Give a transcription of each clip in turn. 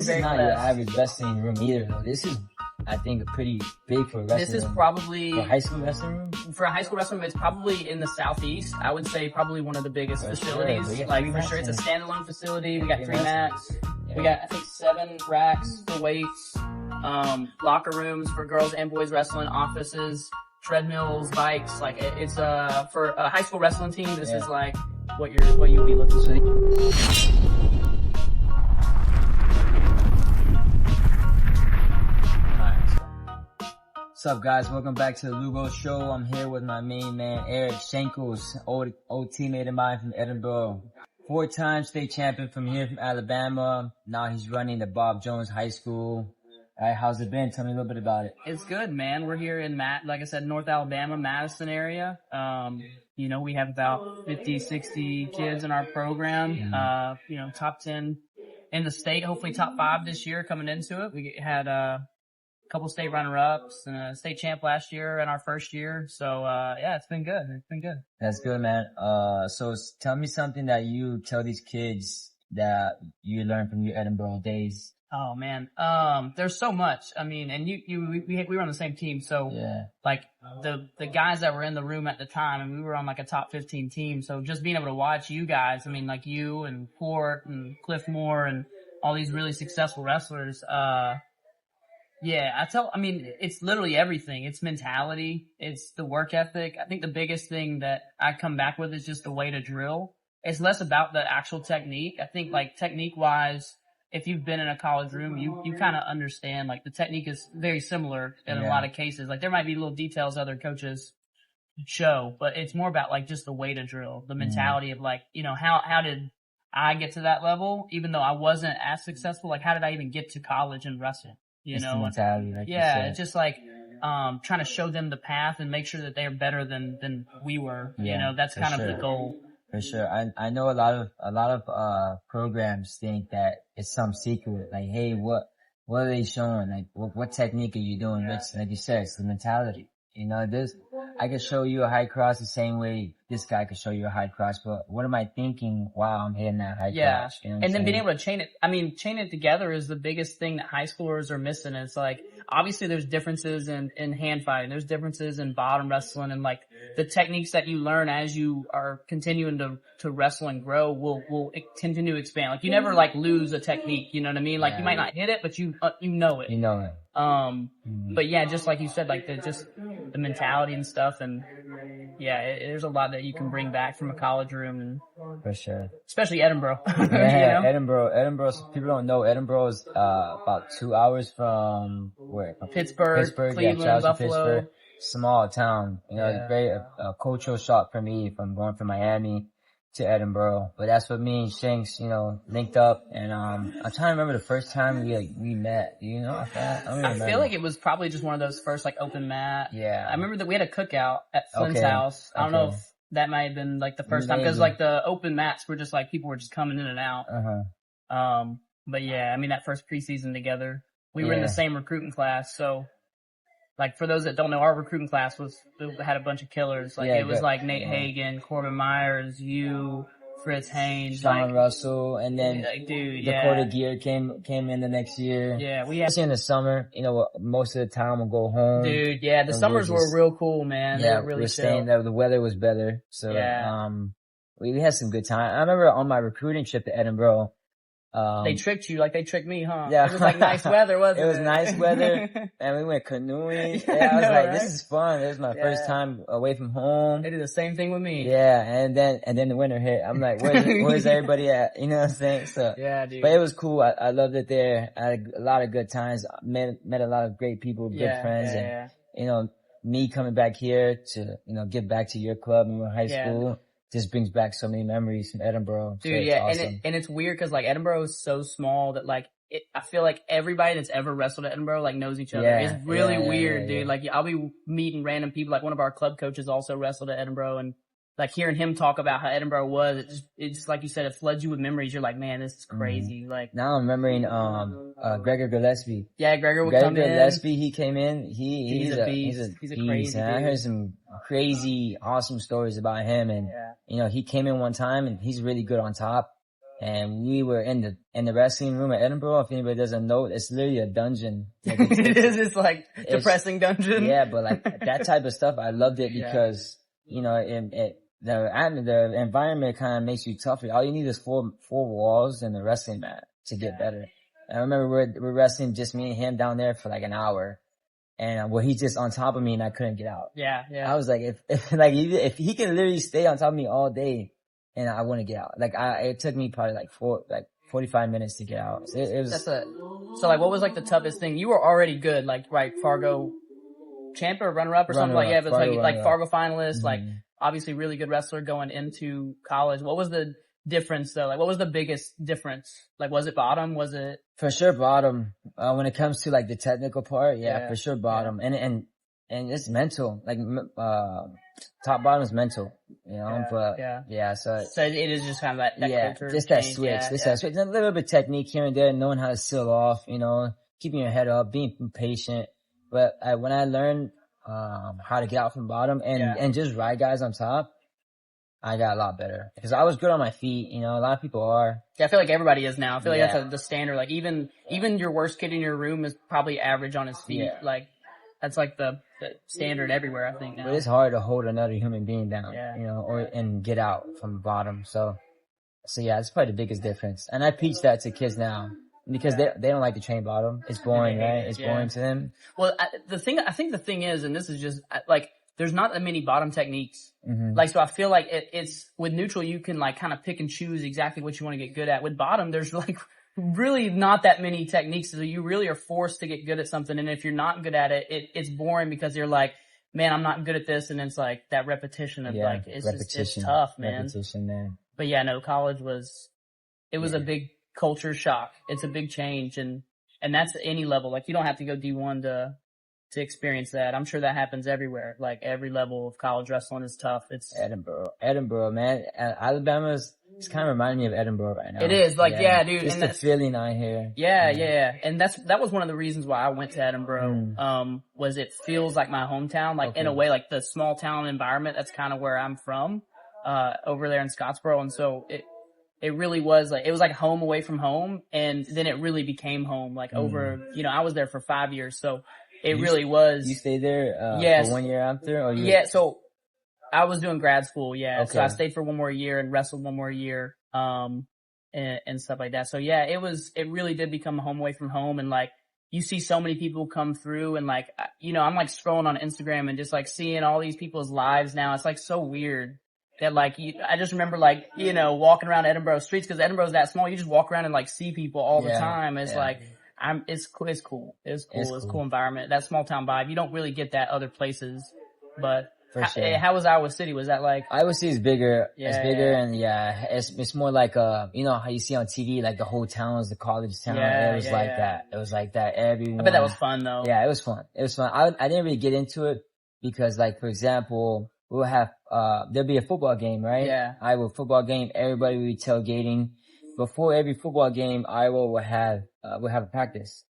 This is not your average wrestling room either, though. This is, I think, pretty big for a wrestling This is room. probably... For a high school wrestling room? For a high school wrestling room, it's probably in the southeast. I would say probably one of the biggest facilities. Sure. Like, for sure, it's a standalone facility. We got 3 mats. Yeah. We got, I think, 7 racks for weights. Locker rooms for girls and boys wrestling, offices, treadmills, bikes. Like, it's, for a high school wrestling team, this is like what you'll be looking for. What's up, guys? Welcome back to the Lugo Show. I'm here with my main man, Arick Shankles, old teammate of mine from Edinboro. 4-time state champion from here from Alabama. Now he's running the Bob Jones High School. All right, how's it been? Tell me a little bit about it. It's good, man. We're here in like I said, North Alabama, Madison area. You know, we have about 50, 60 kids in our program. You know, top 10 in the state, hopefully top 5 this year coming into it. We had, couple state runner-ups and a state champ last year in our first year. So, yeah, it's been good. It's been good. That's good, man. So tell me something that you tell these kids that you learned from your Edinboro days. Oh, man. There's so much. I mean, and we were on the same team. So, like, the guys that were in the room at the time, and we were on like a top 15 team. So just being able to watch you guys, I mean, like you and Port and Cliff Moore and all these really successful wrestlers, yeah, I mean, it's literally everything. It's mentality. It's the work ethic. I think the biggest thing that I come back with is just the way to drill. It's less about the actual technique. I think, like, technique-wise, if you've been in a college room, you kind of understand, like, the technique is very similar in a lot of cases. Like, there might be little details other coaches show, but it's more about, like, just the way to drill, the mentality of, like, you know, how did I get to that level, even though I wasn't as successful? Like, how did I even get to college and wrestling? You know, mentality, like it's just like, trying to show them the path and make sure that they're better than we were. You know, that's kind of the goal. For sure. I know a lot of programs think that it's some secret. Like, hey, what are they showing? Like, what technique are you doing? It's, like you said, it's the mentality. You know, I could show you a high cross the same way this guy could show you a high cross, but what am I thinking while I'm hitting that high cross? You know and then being able to chain it together is the biggest thing that high schoolers are missing. It's like, obviously there's differences in hand fighting, there's differences in bottom wrestling, and like the techniques that you learn as you are continuing to wrestle and grow will continue to expand. Like, you never like lose a technique, you know what I mean? Like, you might not hit it, but you know it. You know it. But yeah, just like you said, like the mentality and stuff, and there's a lot that you can bring back from a college room, and for sure, especially Edinboro. Yeah, you know? Edinboro. People don't know Edinboro is about 2 hours from where? Pittsburgh, Cleveland, Buffalo. Pittsburgh. Small town. You know, it's very a cultural shock for me from going from Miami to Edinboro. But that's what me and Shanks, you know, linked up. And I'm trying to remember the first time we met. You know, I feel like it was probably just one of those first like open mat. Yeah. I remember that we had a cookout at Flynn's house. I don't know if that might have been like the first time, because like the open mats were just like people were just coming in and out. But yeah, I mean, that first preseason together, we were in the same recruiting class. So like, for those that don't know, our recruiting class had a bunch of killers. Like, it was like Nate Hagan, Corbin Myers, Fritz Haynes, Sean Russell, and then Dakota Gear came in the next year. Yeah, we had, especially in the summer, you know, most of the time we'll go home. Dude, yeah, the summers were real cool, man. Yeah, they were really we're staying there. The weather was better, so we had some good time. I remember on my recruiting trip to Edinboro, they tricked you like they tricked me, huh? Yeah. It was like nice weather, wasn't it? It was nice weather, and we went canoeing. I was like, this is fun. This is my first time away from home. They did the same thing with me. Yeah, and then the winter hit. I'm like, where's everybody at? You know what I'm saying? So, yeah, dude. But it was cool. I loved it there. I had a lot of good times. Met a lot of great people, good friends, and you know, me coming back here to, you know, give back to your club when we were in high school. Just brings back so many memories from Edinboro. Dude, so awesome. And it's weird because like Edinboro is so small that like I feel like everybody that's ever wrestled at Edinboro like knows each other. It's really weird, dude. Like, I'll be meeting random people. Like, one of our club coaches also wrestled at Edinboro, and like hearing him talk about how Edinboro was, it just like you said, it floods you with memories. You're like, man, this is crazy. Like, now I'm remembering Gregor Gillespie. Yeah, Gregor would come in. Gillespie, he came in. He's a beast. He's a crazy dude. I heard some crazy, awesome stories about him, and you know, he came in one time, and he's really good on top. And we were in the wrestling room at Edinboro. If anybody doesn't know, it's literally a dungeon. Like it's like depressing dungeon. Yeah, but like that type of stuff, I loved it because, you know, the environment kind of makes you tougher. All you need is four walls and the wrestling mat to get better. And I remember we're wrestling just me and him down there for like an hour. And he's just on top of me and I couldn't get out. Yeah. I was like, if he can literally stay on top of me all day, and I want to get out. Like, it took me probably like 45 minutes to get out. So it was. So like, what was like the toughest thing? You were already good, like, right, Fargo champ or runner-up or something like, yeah, but it's like Fargo finalist, like, obviously really good wrestler going into college. What was the difference though? Like, what was the biggest difference? Like, was it bottom? Was it? For sure bottom. When it comes to like the technical part, yeah. For sure bottom. And it's mental. Like, top bottom is mental, you know, so it is just kind of that culture just change. That switch, that switch. A little bit of technique here and there, knowing how to seal off, you know, keeping your head up, being patient. But when I learned, how to get out from bottom and just ride guys on top, I got a lot better. Because I was good on my feet, you know, a lot of people are. Yeah, I feel like everybody is now. I feel like that's the standard. Like, even your worst kid in your room is probably average on his feet. Yeah. Like, that's like the standard everywhere, I think now. But it's hard to hold another human being down, you know, and get out from the bottom. So yeah, it's probably the biggest difference. And I teach that to kids now because they don't like to train bottom. It's boring, right? It's boring to them. Well, I think the thing is, and this is just like, there's not that many bottom techniques. Mm-hmm. Like, so I feel like it's with neutral, you can like kind of pick and choose exactly what you want to get good at. With bottom, there's like really not that many techniques, so you really are forced to get good at something. And if you're not good at it, it's boring because you're like, man, I'm not good at this. And it's like that repetition of like, it's tough, man. But yeah, no, college was a big culture shock. It's a big change. And that's at any level. Like, you don't have to go D1 to experience that. I'm sure that happens everywhere. Like, every level of college wrestling is tough. It's Edinboro, man. It's kind of reminding me of Edinboro right now. It is, like, dude. Just the feeling I hear. Yeah. And that was one of the reasons why I went to Edinboro, was it feels like my hometown, like, in a way, like the small town environment. That's kind of where I'm from, over there in Scottsboro. And so it really was like, it was like home away from home. And then it really became home, like over, you know, I was there for 5 years. So it really was. You stayed there, for 1 year after? Or so I was doing grad school, Okay. So I stayed for 1 more year and wrestled 1 more year, and stuff like that. So yeah, it really did become a home away from home. And like, you see so many people come through and like, you know, I'm like scrolling on Instagram and just like seeing all these people's lives now. It's like so weird that like, I just remember like, you know, walking around Edinboro streets, cause Edinboro's that small. You just walk around and like see people all the time. It's like, it's cool. It's a cool environment. That small town vibe. You don't really get that other places, but how was Iowa City? Was that like? Iowa City is bigger. It's bigger and it's more like, you know how you see on TV, like the whole town is the college town. It was like that. It was like that. Everyone. I bet that was fun though. Yeah, it was fun. I didn't really get into it because like, for example, we'll have, there'll be a football game, right? Yeah. Iowa football game. Everybody will be tailgating. Before every football game, Iowa will have a practice.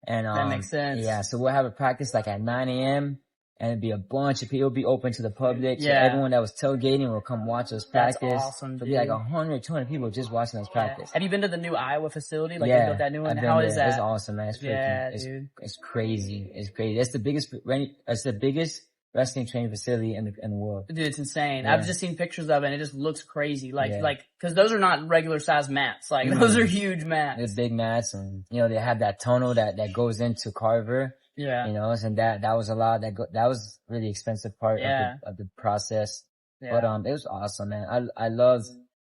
And, that makes sense. Yeah, so we'll have a practice like at 9 a.m. and it'll be a bunch of people. It'll be open to the public. So everyone that was tailgating will come watch us practice. That's awesome, dude. There'll be like 100, 200 people just watching us practice. Have you been to the new Iowa facility? Like they built that new one? How is that? It's awesome, man. It's freaking, dude. It's crazy. It's crazy. It's the biggest wrestling training facility in the world. Dude, it's insane. I've just seen pictures of it and it just looks crazy. Cause those are not regular size mats. Like those are huge mats. They're big mats and, you know, they have that tunnel that goes into Carver. Yeah. You know, and that was a lot that was really expensive part of the process. Yeah. But, it was awesome, man. I loved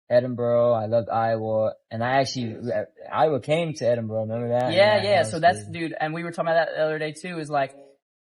Edinboro. I loved Iowa. And Iowa came to Edinboro. Remember that? Yeah. So that's, dude, and we were talking about that the other day too, is like,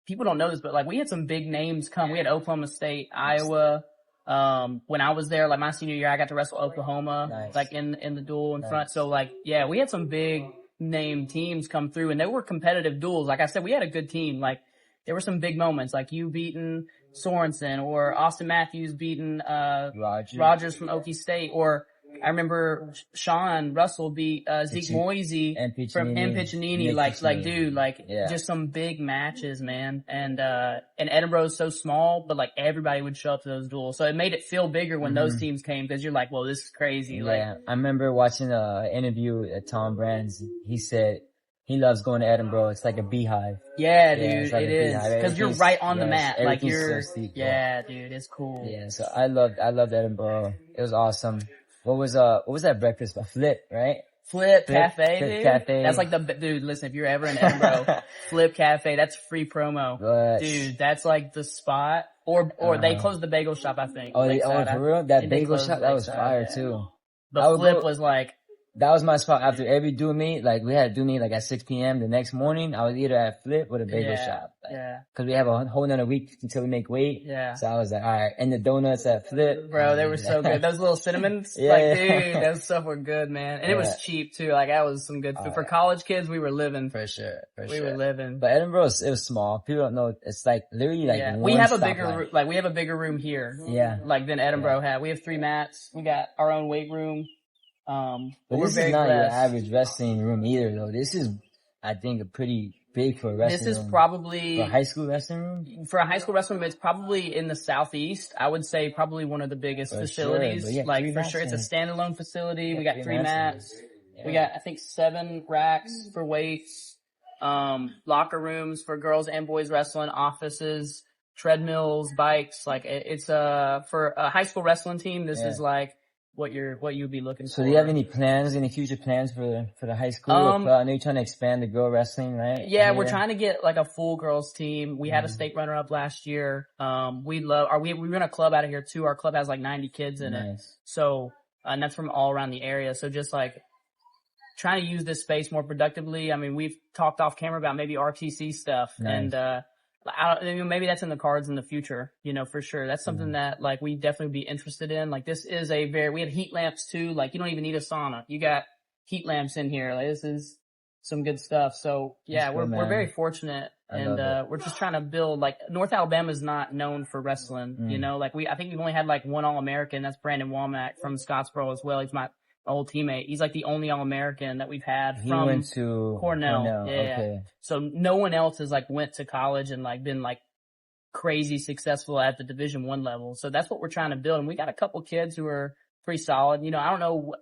people don't know this, but like we had some big names come. We had Oklahoma State, Iowa. When I was there, like my senior year, I got to wrestle Oklahoma, like in the duel in front. So like, yeah, we had some big name teams come through and they were competitive duels. Like I said, we had a good team. Like there were some big moments, like you beating Sorensen or Austin Matthews beating, Rogers from Okie State, or I remember Sean Russell beat Zeke Moisey from M. Piccinini. Like, dude, just some big matches, man. And Edinboro is so small, but like everybody would show up to those duels. So it made it feel bigger when those teams came because you're like, whoa, this is crazy. Yeah, like, I remember watching an interview at Tom Brand's. He said he loves going to Edinboro. It's like a beehive. Yeah, dude, it is. Cause you're right on the mat. Like you're, so steep, yeah, dude, it's cool. Yeah, so I loved Edinboro. It was awesome. What was that breakfast? A Flip, right? Flip Cafe, dude. Cafe. That's like dude, listen, if you're ever in Edinboro, Flip Cafe, that's free promo. Dude, that's like the spot. Or they closed the bagel shop, I think. Oh, for real? That bagel shop, that was fire too. But Flip was like, that was my spot after every do meet. Like we had a do meet like at 6 p.m. the next morning. I was either at Flip or the bagel shop. Like, cause we have a whole nother week until we make weight. Yeah. So I was like, alright. And the donuts at Flip. Bro, they were so good. Those little cinnamons. Like, dude, those stuff were good, man. And it was cheap too. Like that was some good food. For college kids, we were living. For sure. We were living. But Edinboro, it was small. People don't know. It's like literally like we have a bigger, we have a bigger room here. Yeah. Like than Edinboro had. We have 3 mats. We got our own weight room. But this is not your average wrestling room either, though. This is, I think, a pretty big for a wrestling room. This is probably for a high school wrestling room. For a high school wrestling room, it's probably in the southeast. I would say probably one of the biggest facilities. Sure, like for sure, it's a standalone facility. We got 3 mats. Yeah. We got I think 7 racks for weights. Locker rooms for girls and boys wrestling. Offices, treadmills, bikes. Like it's for a high school wrestling team. This is like what you'd be looking for. So do you have any future plans for the high school? I know you're trying to expand the girl wrestling, right? Yeah, we're trying to get like a full girls team. We had a state runner up last year. We run a club out of here too. Our club has like 90 kids in it. So, and that's from all around the area. So just like trying to use this space more productively. I mean, we've talked off camera about maybe RTC stuff and, maybe that's in the cards in the future, for sure. That's something that like we definitely be interested in. Like this is we have heat lamps too. Like you don't even need a sauna. You got heat lamps in here. Like this is some good stuff. So yeah, we're very fortunate and, we're just trying to build like North Alabama is not known for wrestling, like I think we've only had like 1 All-American. That's Brandon Womack from Scottsboro as well. He's my old teammate. He's like the only All-American that we've had from he went to Cornell. Yeah. Okay. So no one else has like went to college and like been like crazy successful at the Division I level. So that's what we're trying to build. And we got a couple kids who are pretty solid. I don't know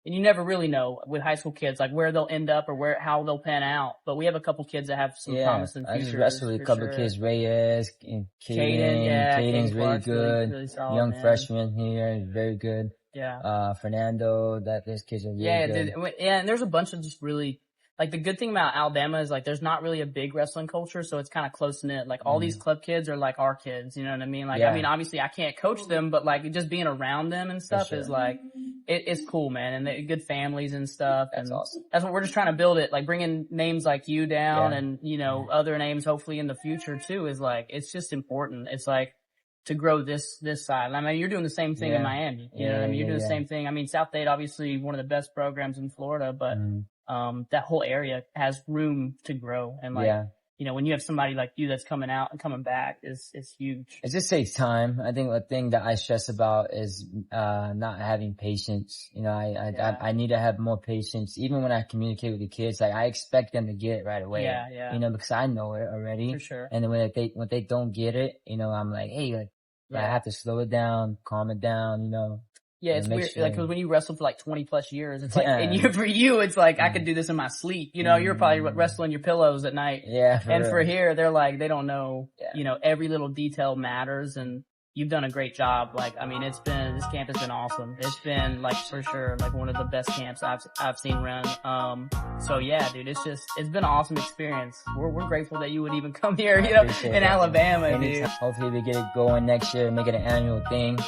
and you never really know with high school kids, like where they'll end up or how they'll pan out. But we have a couple kids that have some promising futures. I just wrestled with a couple kids, Reyes, and Caden's really good. Really solid, young freshman here, very good. Yeah. Fernando, those kids are really good. And there's a bunch of just really, like the good thing about Alabama is like there's not really a big wrestling culture, so it's kind of close knit. Like all these club kids are like our kids, you know what I mean? Like, I mean, obviously I can't coach them, but like just being around them and stuff is like, it's cool, man. And they're good families and stuff. That's awesome. That's what we're just trying to build it. Like bringing names like you down and, other names hopefully in the future too is like, it's just important. It's like, to grow this side. I mean, you're doing the same thing in Miami. You know what I mean? You're doing the same thing. I mean, South Dade, obviously one of the best programs in Florida, but, that whole area has room to grow. And like, when you have somebody like you that's coming out and coming back it's huge. It just takes time. I think the thing that I stress about is, not having patience. I need to have more patience. Even when I communicate with the kids, like I expect them to get it right away. Because I know it already. For sure. And then when they don't get it, I'm like, hey, I have to slow it down, calm it down, Yeah, it's weird. Sure. Like, cause when you wrestle for like 20 plus years, it's like, and for you, it's like, I could do this in my sleep. You're probably wrestling your pillows at night. Yeah. For here, they're like, they don't know, every little detail matters and you've done a great job. Like, I mean, this camp has been awesome. It's been like, for sure, like one of the best camps I've seen run. So yeah, dude, it's been an awesome experience. We're grateful that you would even come here, in Alabama, dude. Hopefully we get it going next year and make it an annual thing.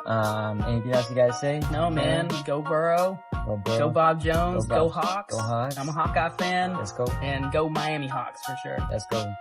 Anything else you guys say? No, man. Go Burrow. Go Bob Jones. Go Hawks. Go Hawks. I'm a Hawkeye fan. Let's go. And go Miami Hawks for sure. Let's go.